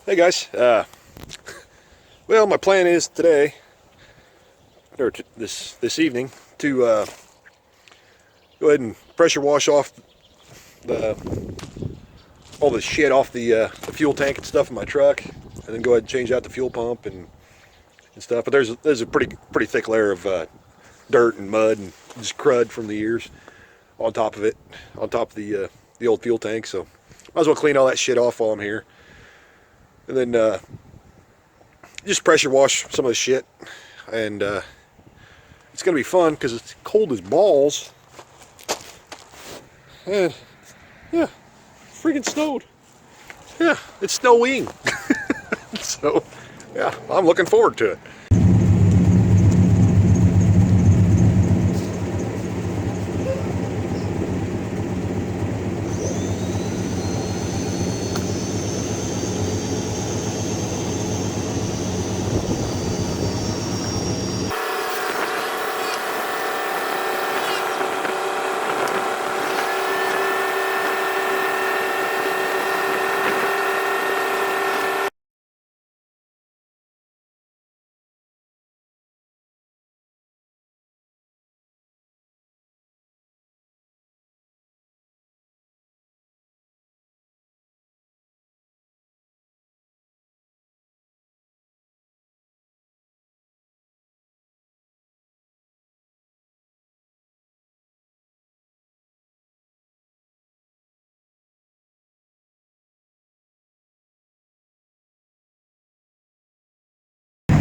Hey guys, well, my plan is today, or this evening, to go ahead and pressure wash off all the shit off the fuel tank and stuff in my truck, and then go ahead and change out the fuel pump and stuff. But there's a pretty thick layer of dirt and mud and just crud from the years on top of it, on top of the old fuel tank. So might as well clean all that shit off while I'm here. And then just pressure wash some of the shit, and it's gonna be fun because it's cold as balls, and yeah, freaking snowed. Yeah, it's snowing. So yeah, I'm looking forward to it.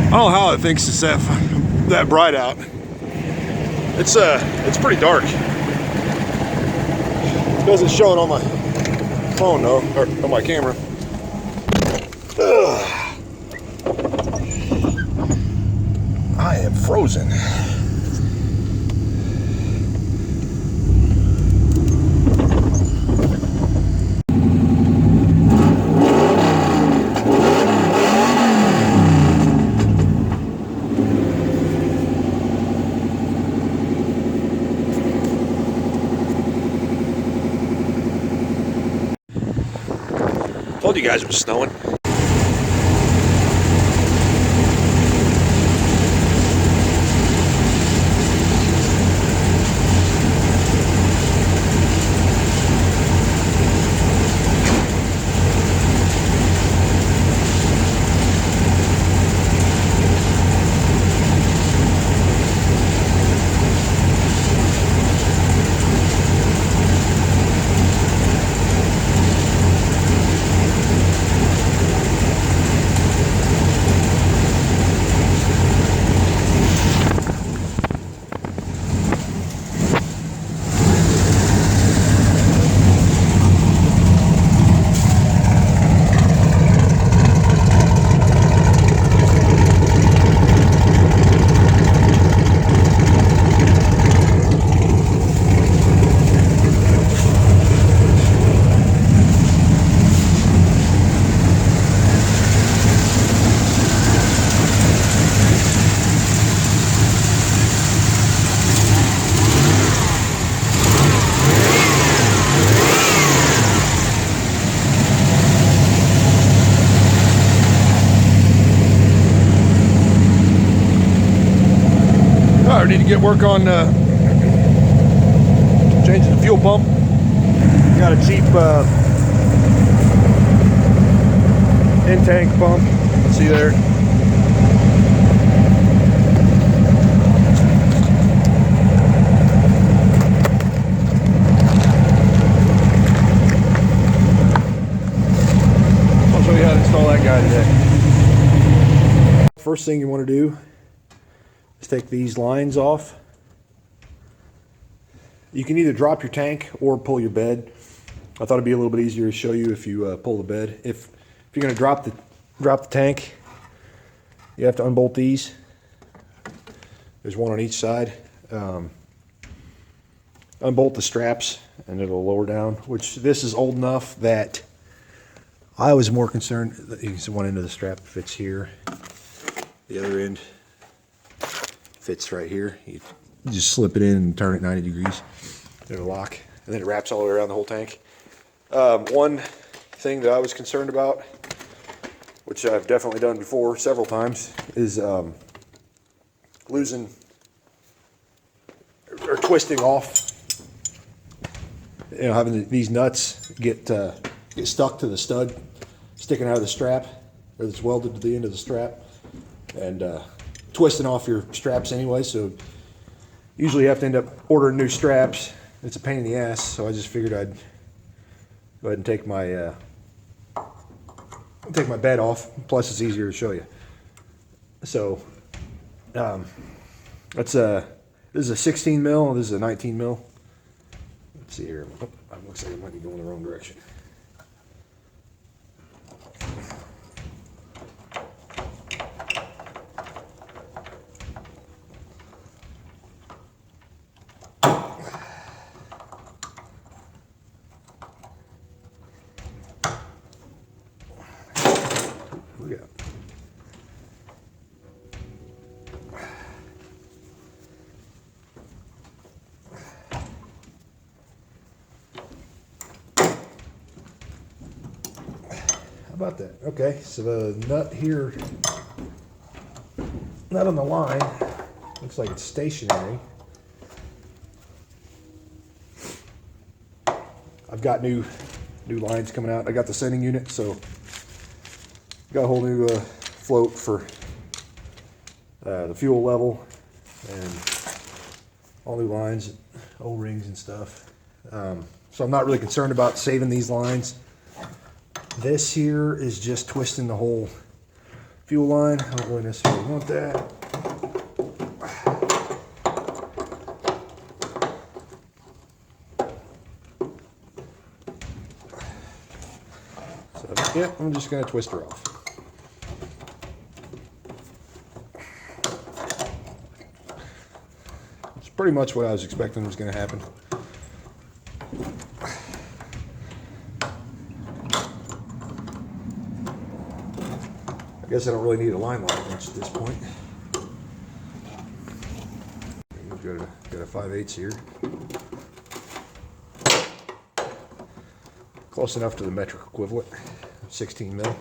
I don't know how it thinks it's that bright out. It's pretty dark. It doesn't show it on my phone though, or on my camera. Ugh. I am frozen. Told you guys it was snowing. I need to get work on changing the fuel pump. Got a cheap in-tank pump. See there? I'll show you how to install that guy today. First thing you want to do is take these lines off. You can either drop your tank or pull your bed. I thought it'd be a little bit easier to show you if you pull the bed. If you're going to drop the tank, you have to unbolt these. There's one on each side. Unbolt the straps and it'll lower down, which this is old enough that I was more concerned that you can see one end of the strap fits here. The other end fits right here. You just slip it in and turn it 90 degrees. It'll lock, and then it wraps all the way around the whole tank. One thing that I was concerned about which I've definitely done before several times, is losing or twisting off. You know, having these nuts get stuck to the stud sticking out of the strap, or that's welded to the end of the strap, and twisting off your straps anyway. So usually you have to end up ordering new straps. It's a pain in the ass, so I just figured I'd go ahead and take my bed off. Plus, it's easier to show you. So this is a 16 mil. This is a 19 mil. Let's see here. Oh, it looks like I might be going the wrong direction. Look out. How about that? Okay, so the nut here, nut on the line, looks like it's stationary. I've got new lines coming out. I got the sending unit, so got a whole new float for the fuel level and all new lines, O-rings and stuff. So I'm not really concerned about saving these lines. This here is just twisting the whole fuel line. I don't really necessarily want that. So yeah, I'm just going to twist her off. It's pretty much what I was expecting was going to happen. I guess I don't really need a line lock much at this point. We've got a 5/8 here. Close enough to the metric equivalent, 16 mil.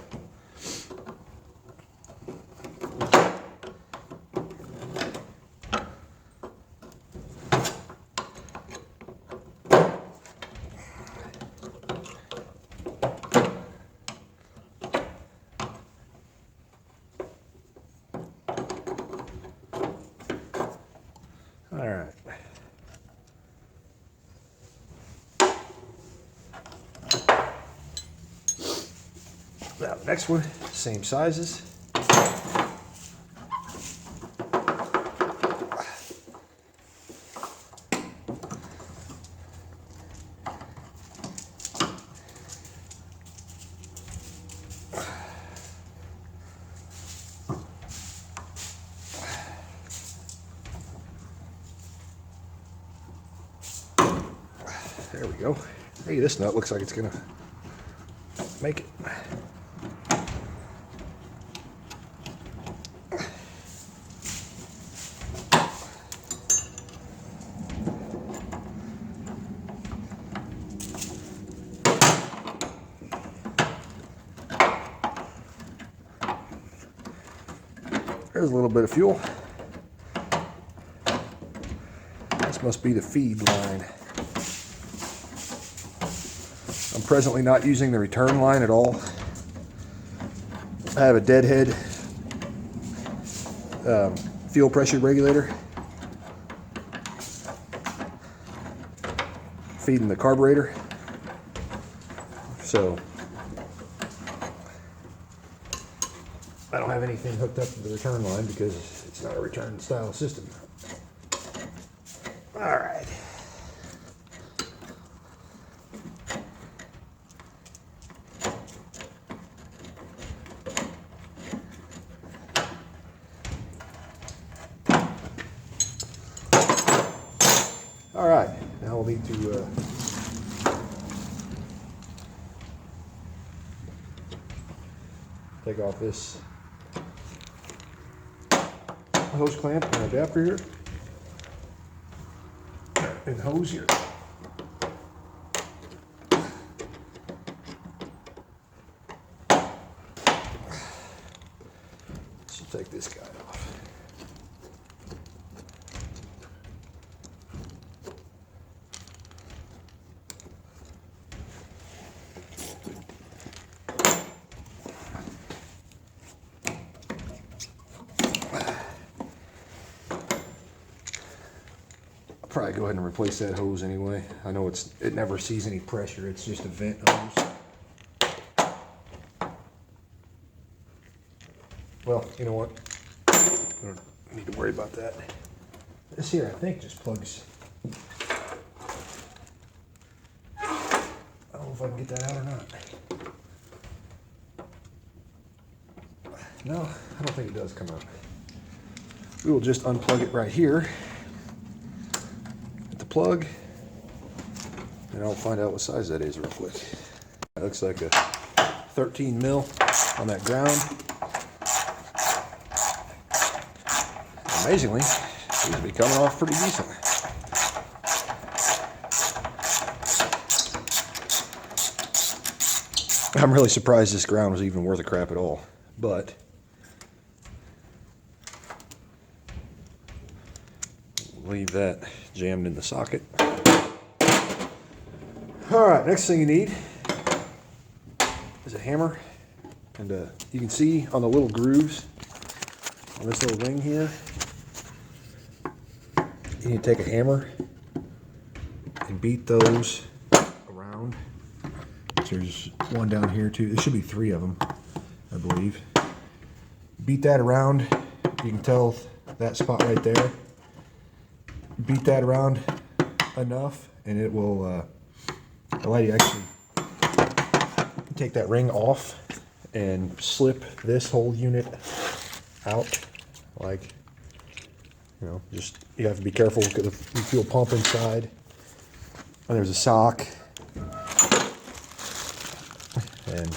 All right. Now the next one, same sizes. There we go. Hey, this nut looks like it's gonna make it. There's a little bit of fuel. This must be the feed line. I'm presently not using the return line at all. I have a deadhead fuel pressure regulator feeding the carburetor. So I don't have anything hooked up to the return line because it's not a return style system. All right. All right, now we'll need to take off this hose clamp and adapter here, and hose here. probably go ahead and replace that hose anyway. I know it never sees any pressure. It's just a vent hose. Well, you know what? I don't need to worry about that. This here, I think, just plugs. I don't know if I can get that out or not. No, I don't think it does come out. We will just unplug it right here at the plug, and I'll find out what size that is real quick. It looks like a 13 mil on that ground. Amazingly, it seems to be coming off pretty decent. I'm really surprised this ground was even worth a crap at all, but leave that jammed in the socket. All right, next thing you need is a hammer, and you can see on the little grooves on this little ring here, you need to take a hammer and beat those around. There's one down here too. There should be 3 of them, I believe. Beat that around. You can tell that spot right there. Beat that around enough, and it will allow you to actually take that ring off and slip this whole unit out. Like, you know, just you have to be careful with the fuel pump inside. And there's a sock and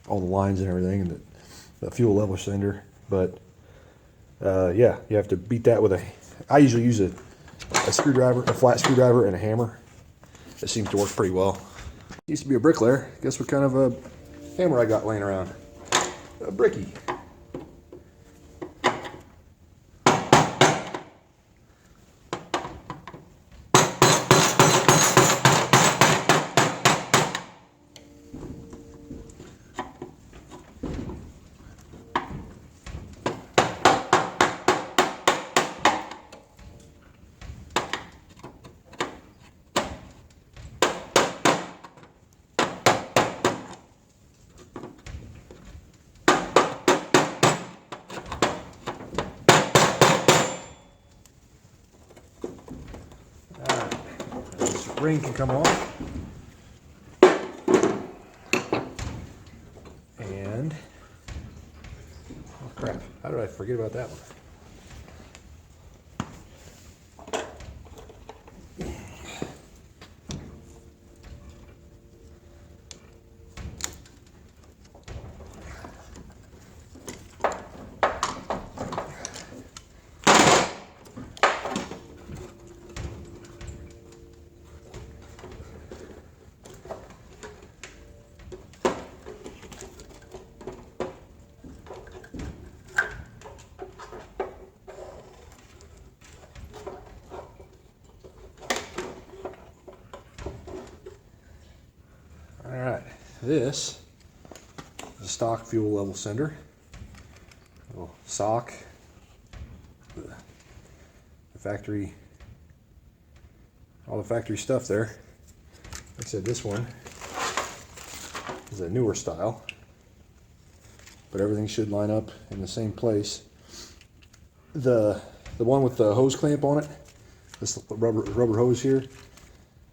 all the lines and everything, and the fuel level sender. But yeah, you have to beat that with I usually use a screwdriver, a flat screwdriver, and a hammer. It seems to work pretty well. Used to be a bricklayer. Guess what kind of a hammer I got laying around? A brickie. Ring can come off, and oh crap, how did I forget about that one? This is a stock fuel level sender. Little sock, the factory, all the factory stuff there. Like I said, this one is a newer style, but everything should line up in the same place. The one with the hose clamp on it, this rubber hose here,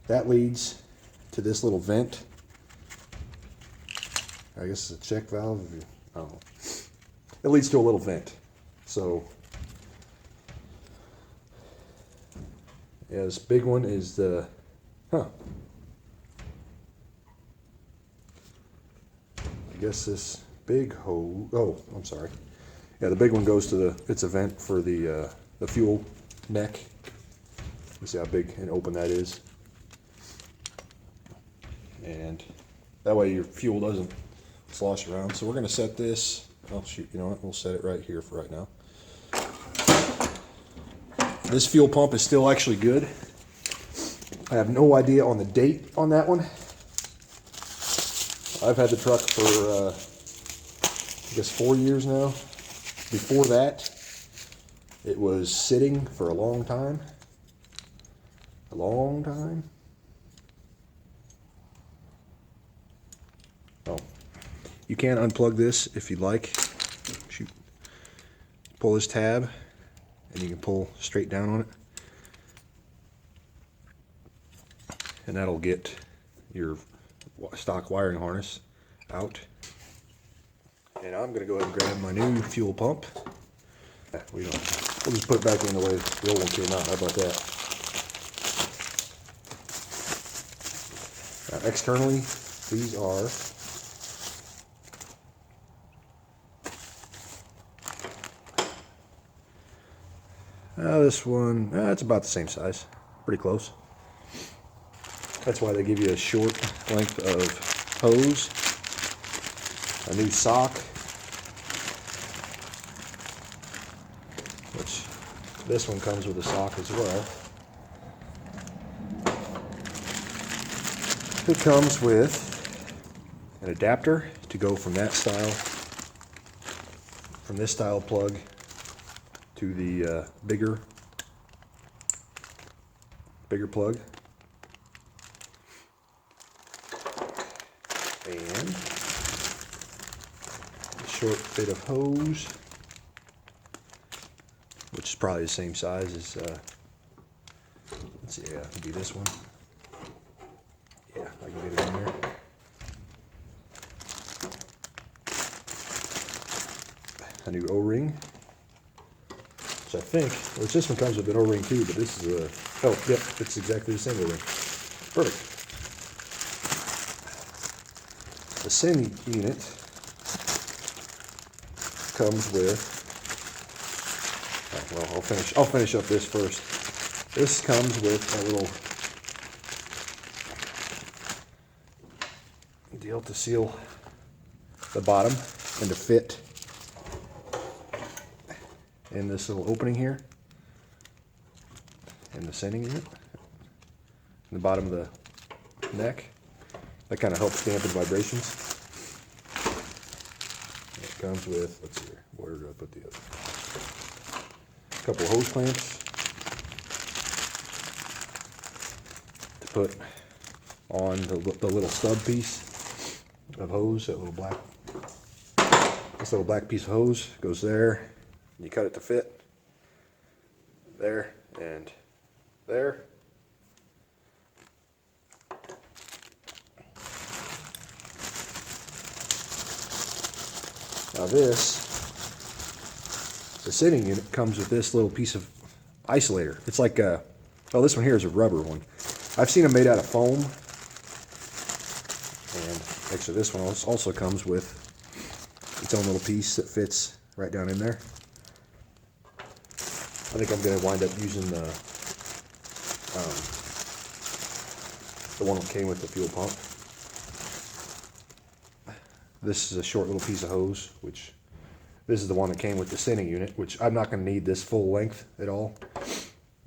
that leads to this little vent. I guess it's a check valve. I don't know. It leads to a little vent. So, yeah, this big one is the, I guess this big hose, oh, I'm sorry. Yeah, the big one goes to it's a vent for the fuel neck. You see how big and open that is. And that way your fuel doesn't slosh around. So we're going to set this, oh shoot, you know what, we'll set it right here for right now. This fuel pump is still actually good. I have no idea on the date on that one. I've had the truck for I guess 4 years now. Before that, it was sitting for a long time. a long time. Oh, you can unplug this if you'd like. Shoot. Pull this tab and you can pull straight down on it. And that'll get your stock wiring harness out. And I'm gonna go ahead and grab my new fuel pump. We'll just put it back in the way the old one came out. How about that? Now, externally, these are this one, it's about the same size, pretty close. That's why they give you a short length of hose, a new sock, which this one comes with a sock as well. It comes with an adapter to go from that style, from this style plug to the bigger plug. And a short bit of hose, which is probably the same size as, let's see, yeah, it could be this one. Yeah, I can get it in there. A new O-ring, which I think, which this one comes with an O-ring too, but this is a, oh, yep, it's exactly the same O-ring. Perfect. The SIN unit comes with, well, I'll finish up this first. This comes with a little deal to seal the bottom and to fit in this little opening here in the sending unit, in the bottom of the neck. That kind of helps dampen vibrations. It comes with, let's see here, where did I put the other? A couple of hose clamps to put on the little stub piece of hose. That little black, this little black piece of hose goes there. You cut it to fit there and there. Now this, the sitting unit comes with this little piece of isolator. It's like a, well, this one here is a rubber one. I've seen them made out of foam. And actually this one also comes with its own little piece that fits right down in there. I think I'm going to wind up using the one that came with the fuel pump. This is a short little piece of hose, which this is the one that came with the sending unit, which I'm not going to need this full length at all.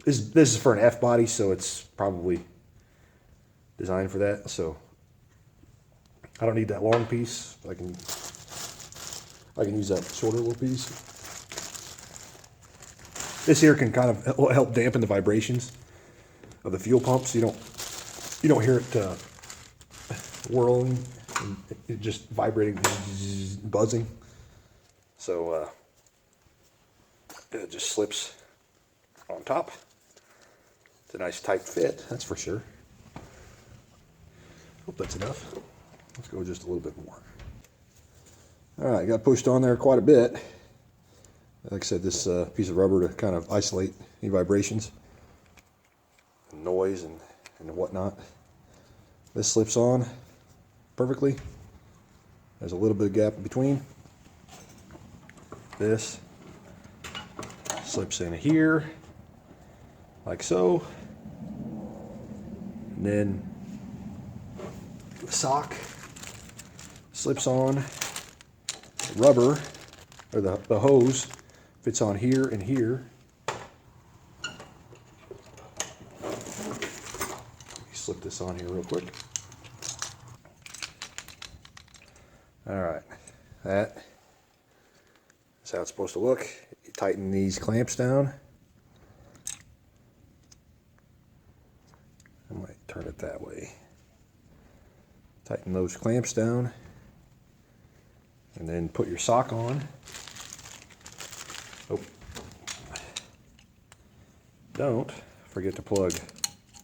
This is for an F body, so it's probably designed for that. So I don't need that long piece. I can use that shorter little piece. This here can kind of help dampen the vibrations of the fuel pump, so you don't hear it whirling. It just vibrating, buzzing. So it just slips on top. It's a nice tight fit, that's for sure. Hope that's enough. Let's go just a little bit more. All right, got pushed on there quite a bit. Like I said, this piece of rubber to kind of isolate any vibrations, and noise, and whatnot. This slips on perfectly. There's a little bit of gap in between. This slips in here, like so. And then the sock slips on. The rubber, or the hose, fits on here and here. Let me slip this on here real quick. All right, that's how it's supposed to look. You tighten these clamps down. I might turn it that way. Tighten those clamps down, and then put your sock on. Oh, don't forget to plug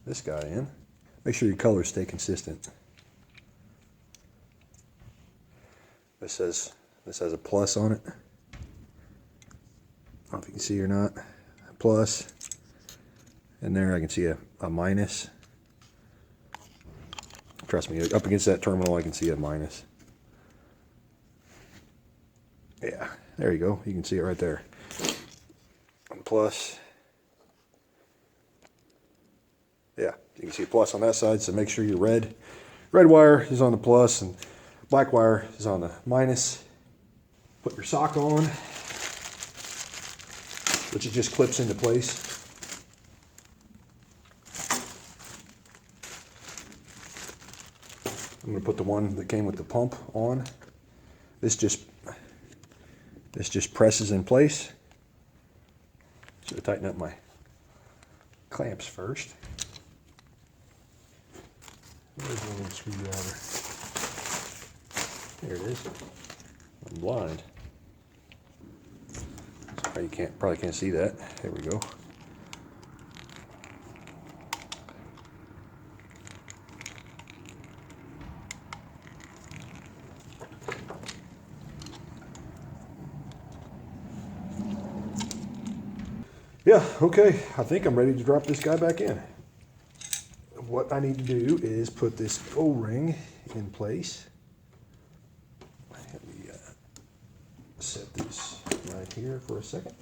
this guy in. Make sure your colors stay consistent. This has a plus on it. I don't know if you can see or not. A plus. And there I can see a minus. Trust me, up against that terminal I can see a minus. Yeah, there you go. You can see it right there. Plus. Yeah, you can see a plus on that side, so make sure your red wire is on the plus and black wire is on the minus. Put your sock on, which it just clips into place. I'm going to put the one that came with the pump on. This just presses in place. Should have tightened up my clamps first. Where's the little screwdriver? There it is. I'm blind. Sorry, you probably can't see that. There we go. Yeah, okay, I think I'm ready to drop this guy back in. What I need to do is put this O-ring in place. Let me set this right here for a second.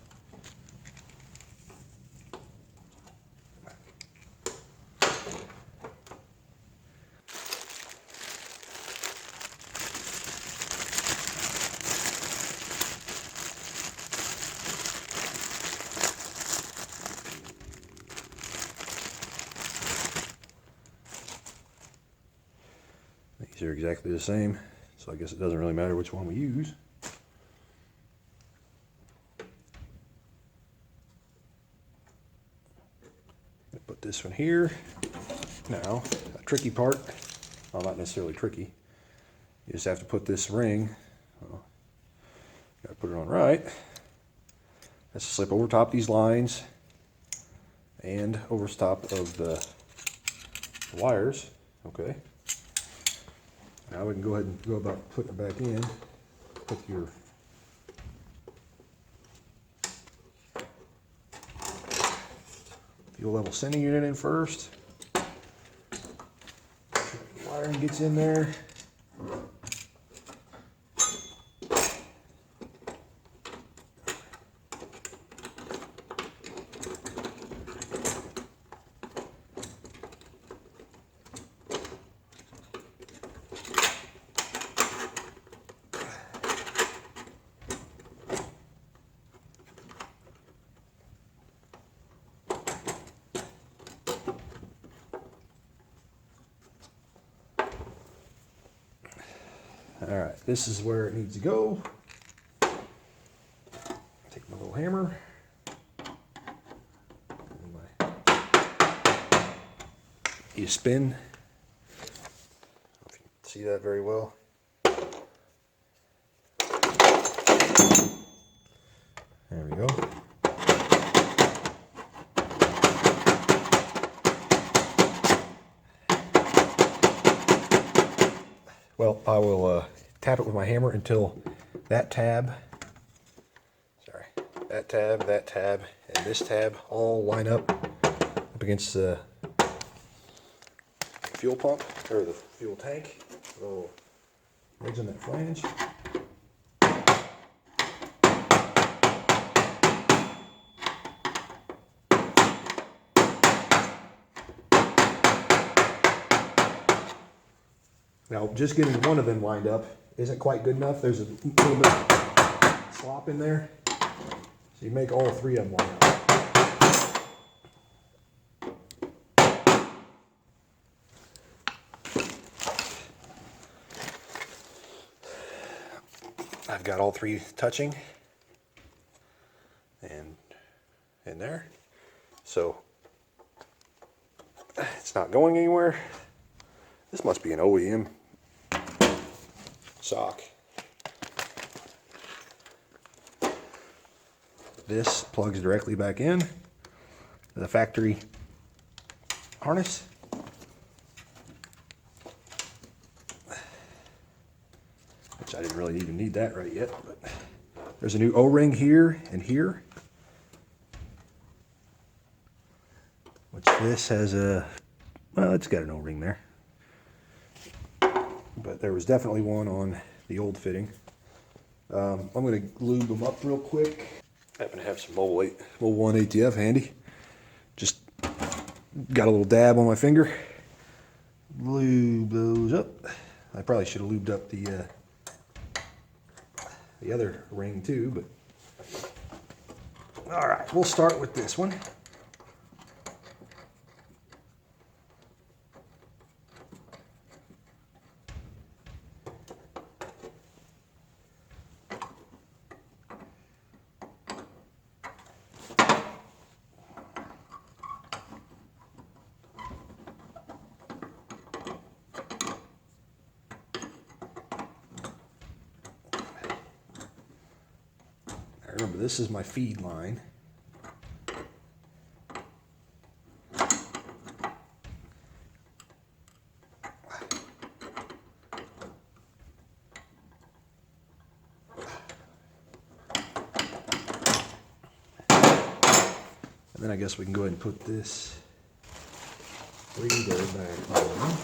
These are exactly the same, so I guess it doesn't really matter which one we use. Put this one here. Now, a tricky part, well, not necessarily tricky, you just have to put this ring, gotta put it on right, has to slip over top these lines and over top of the wires, okay. Now we can go ahead and go about putting it back in. Put your fuel level sending unit in first. Wiring gets in there. All right, this is where it needs to go. Take my little hammer. You spin. I don't know if you can see that very well. There we go. Well, I will tap it with my hammer until that tab, that tab, and this tab all line up against the fuel pump, or the fuel tank. Little ridge on that flange. Now, just getting one of them lined up isn't quite good enough. There's a little bit of slop in there. So you make all three of them line up. I've got all three touching and in there. So It's not going anywhere. This must be an OEM sock. This plugs directly back in to the factory harness. Which I didn't really even need that right yet, but there's a new O-ring here and here. Which this has a, well, it's got an O-ring there. But there was definitely one on the old fitting. I'm going to lube them up real quick. I happen to have some Mobile 1 ATF handy. Just got a little dab on my finger. Lube those up. I probably should have lubed up the other ring too, but all right, we'll start with this one. Remember, this is my feed line. And then I guess we can go ahead and put this reader back on.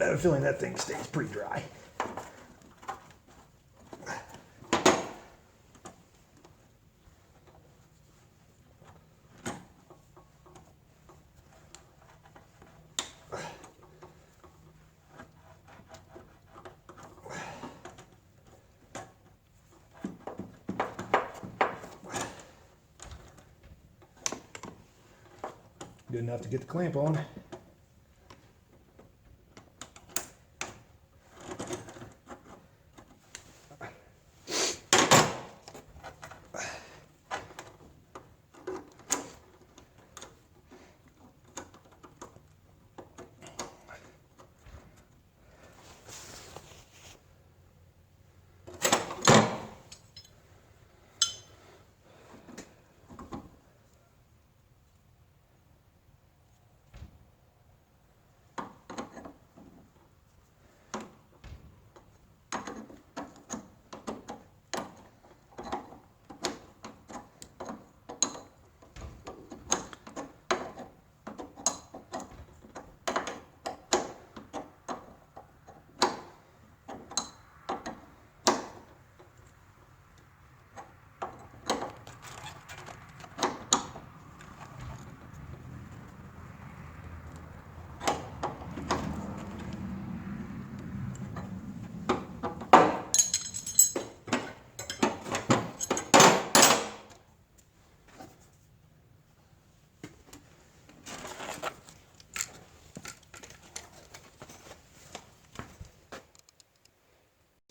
I have a feeling that thing stays pretty dry. Good enough to get the clamp on.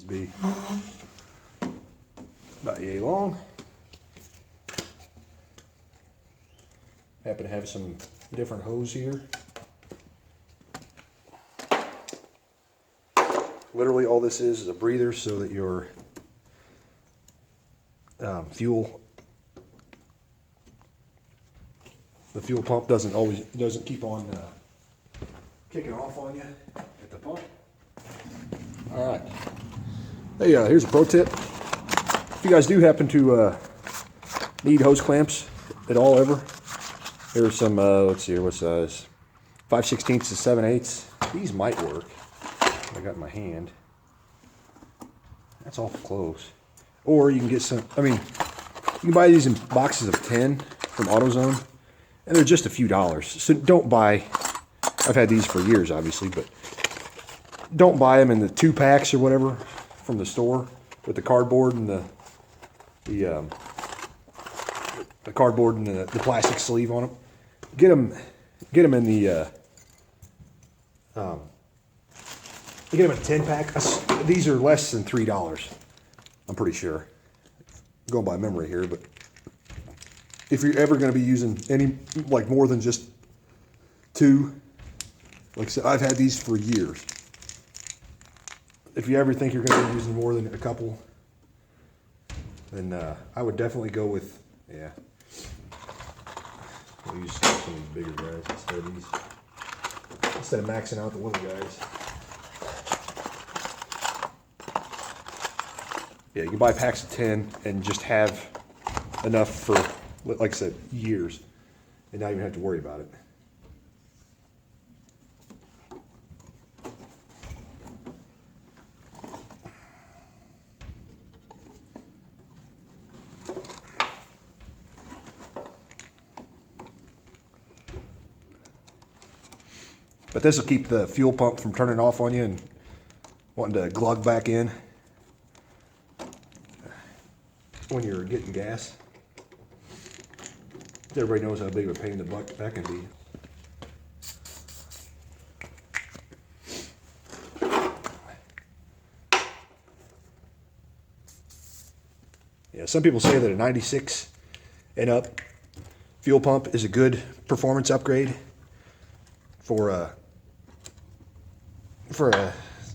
Be about yay long. Happen to have some different hose here. Literally all this is a breather so that your the fuel pump doesn't keep on kicking off on you at the pump. All right. Hey, here's a pro tip. If you guys do happen to need hose clamps at all ever, here's some, let's see here, what size? 5/16 to 7/8. These might work. I got in my hand. That's awful close. Or you can get some, I mean, you can buy these in boxes of 10 from AutoZone, and they're just a few dollars. So don't buy, I've had these for years, obviously, but don't buy them in the 2 packs or whatever from the store with the cardboard and the cardboard and the plastic sleeve on them. Get them in the get them in a 10-pack. These are less than $3. I'm pretty sure. I'm going by memory here, but if you're ever going to be using any, like more than just 2, like I said, I've had these for years. If you ever think you're going to be using more than a couple, then I would definitely go with, yeah. I'll use some of these bigger guys instead of maxing out the little guys. Yeah, you can buy packs of 10 and just have enough for, like I said, years, and not even have to worry about it. But this will keep the fuel pump from turning off on you and wanting to glug back in when you're getting gas. Everybody knows how big of a pain in the butt that can be. Yeah, some people say that a 96 and up fuel pump is a good performance upgrade for a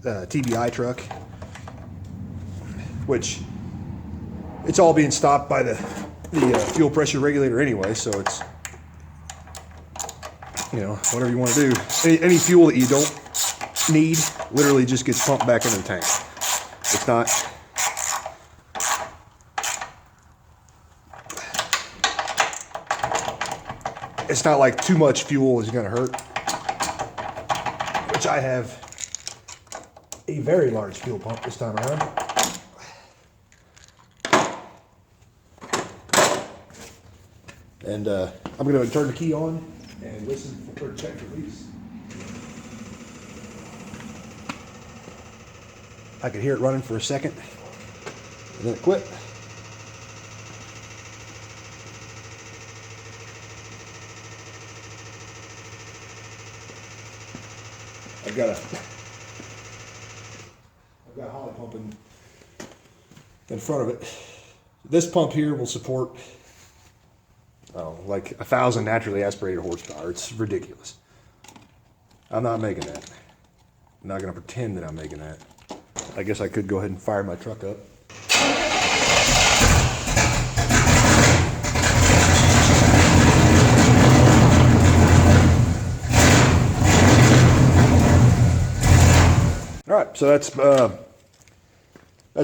TBI truck, which it's all being stopped by the fuel pressure regulator anyway, so it's, you know, whatever you want to do. Any fuel that you don't need literally just gets pumped back into the tank. It's not like too much fuel is going to hurt, which I have a very large fuel pump this time around. And I'm going to turn the key on and listen for check release. I could hear it running for a second, and then it quit. I've got a holly pump in front of it. This pump here will support like 1,000 naturally aspirated horsepower. It's ridiculous. I'm not making that. I'm not going to pretend that I'm making that. I guess I could go ahead and fire my truck up. All right, so that's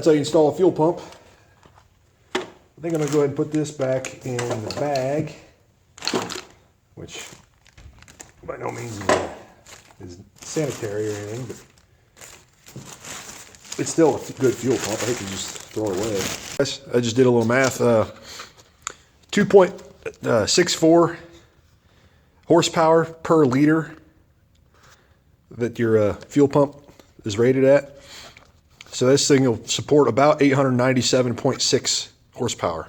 how you install a fuel pump. I think I'm gonna go ahead and put this back in the bag, which by no means is sanitary or anything, but it's still a good fuel pump. I hate to just throw it away. I just did a little math. 2.64 horsepower per liter that your fuel pump is rated at. So this thing will support about 897.6 horsepower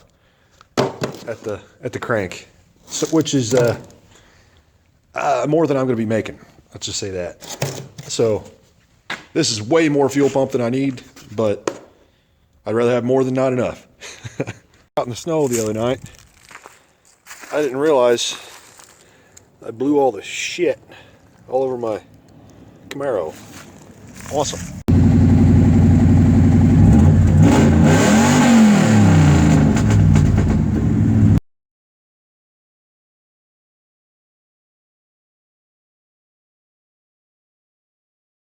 at the crank, so, which is more than I'm going to be making. Let's just say that. So this is way more fuel pump than I need, but I'd rather have more than not enough. Out in the snow the other night, I didn't realize I blew all the shit all over my Camaro. Awesome.